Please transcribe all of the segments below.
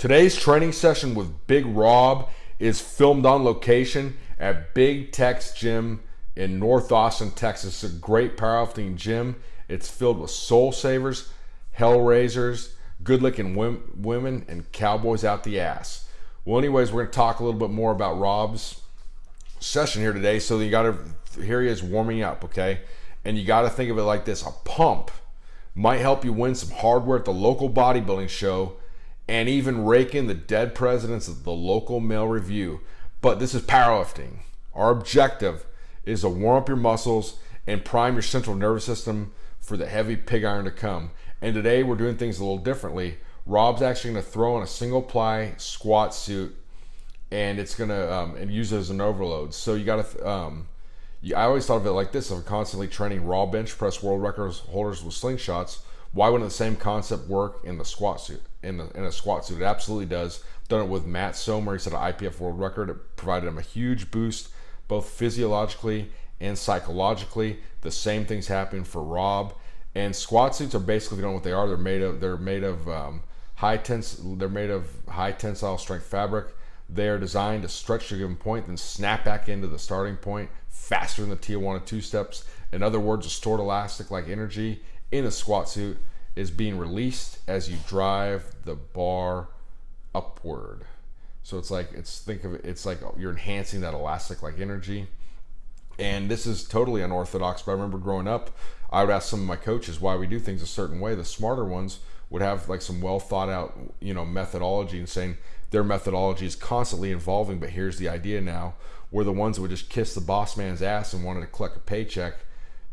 Today's training session with Big Rob is filmed on location at Big Tex Gym in North Austin, Texas. It's a great powerlifting gym. It's filled with soul savers, hell raisers, good-looking women, and cowboys out the ass. Well, anyways, we're going to talk a little bit more about Rob's session here today. So here he is warming up, okay? And you got to think of it like this. A pump might help you win some hardware at the local bodybuilding show and even rake in the dead presidents of the local male review. But this is powerlifting. Our objective is to warm up your muscles and prime your central nervous system for the heavy pig iron to come. And today we're doing things a little differently. Rob's actually going to throw in a single ply squat suit, and it's going to and use it as an overload. So you got to I always thought of it like this: I'm constantly training raw bench press world record holders with slingshots. Why wouldn't the same concept work in the squat suit? In a squat suit, it absolutely does. Done it with Matt Somer. He set an IPF world record. It provided him a huge boost, both physiologically and psychologically. The same thing's happening for Rob. And squat suits are basically, if you don't know what they are, they're made of high tensile strength fabric. They are designed to stretch to a given point, then snap back into the starting point faster than the Tijuana 2 steps. In other words, a stored elastic-like energy in a squat suit is being released as you drive the bar upward. So it's like you're enhancing that elastic-like energy. And this is totally unorthodox, but I remember growing up, I would ask some of my coaches why we do things a certain way. The smarter ones would have like some well thought out, methodology, and saying their methodology is constantly evolving, but here's the idea now. We're the ones that would just kiss the boss man's ass and wanted to collect a paycheck,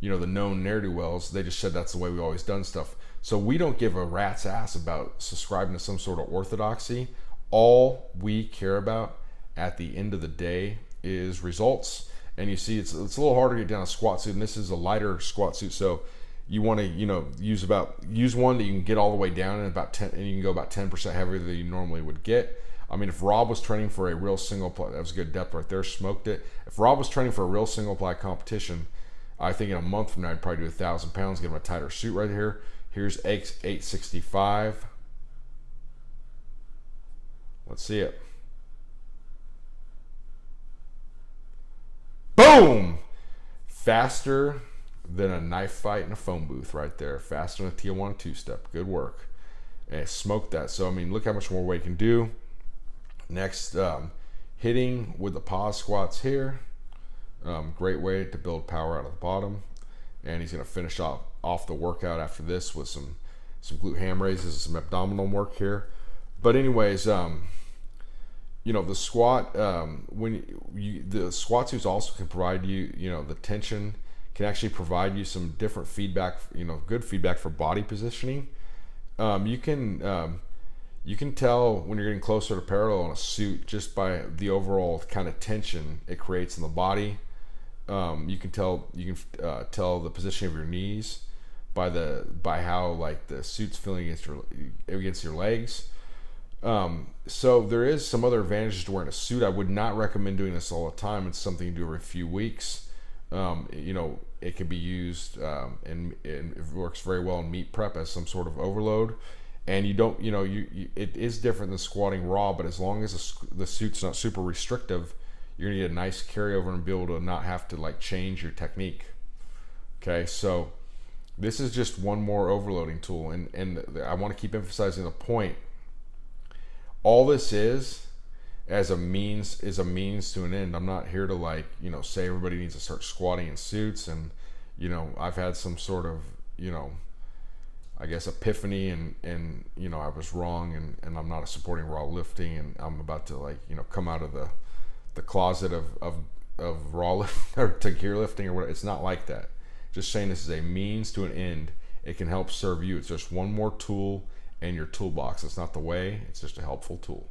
the known ne'er-do-wells. They just said that's the way we've always done stuff. So we don't give a rat's ass about subscribing to some sort of orthodoxy. All we care about at the end of the day is results. And you see, it's a little harder to get down a squat suit, and this is a lighter squat suit. So you want to, use one that you can get all the way down and and you can go about 10% heavier than you normally would get. I mean, if Rob was training for a real single ply, that was a good depth right there, smoked it. If Rob was training for a real single ply competition, I think in a month from now, I'd probably do 1,000 pounds, get him a tighter suit right here. Here's 865. Let's see it. Boom! Faster than a knife fight in a phone booth right there. Faster than a Tijuana 2-step. Good work. And smoked that. So, I mean, look how much more weight can do. Next, hitting with the pause squats here. Great way to build power out of the bottom. And he's going to finish off the workout after this with some glute ham raises and some abdominal work here. But anyways, the squat, the squat suits also can provide you, the tension can actually provide you some different feedback, good feedback for body positioning. You can tell when you're getting closer to parallel in a suit just by the overall kind of tension it creates in the body. You can tell the position of your knees by how like the suit's feeling against your legs. So there is some other advantages to wearing a suit. I would not recommend doing this all the time. It's something you do every few weeks. It can be used and it works very well in meat prep as some sort of overload. And it is different than squatting raw, but as long as the suit's not super restrictive, you're gonna get a nice carryover and be able to not have to like change your technique. Okay, so this is just one more overloading tool, and I want to keep emphasizing the point. All this is a means to an end. I'm not here to say everybody needs to start squatting in suits, and I've had some sort of I guess epiphany, and I was wrong, and I'm not supporting raw lifting, and I'm about to come out of the closet of raw lift or to gear lifting or whatever. It's not like that. Just saying this is a means to an end. It can help serve you. It's just one more tool in your toolbox. It's not the way, it's just a helpful tool.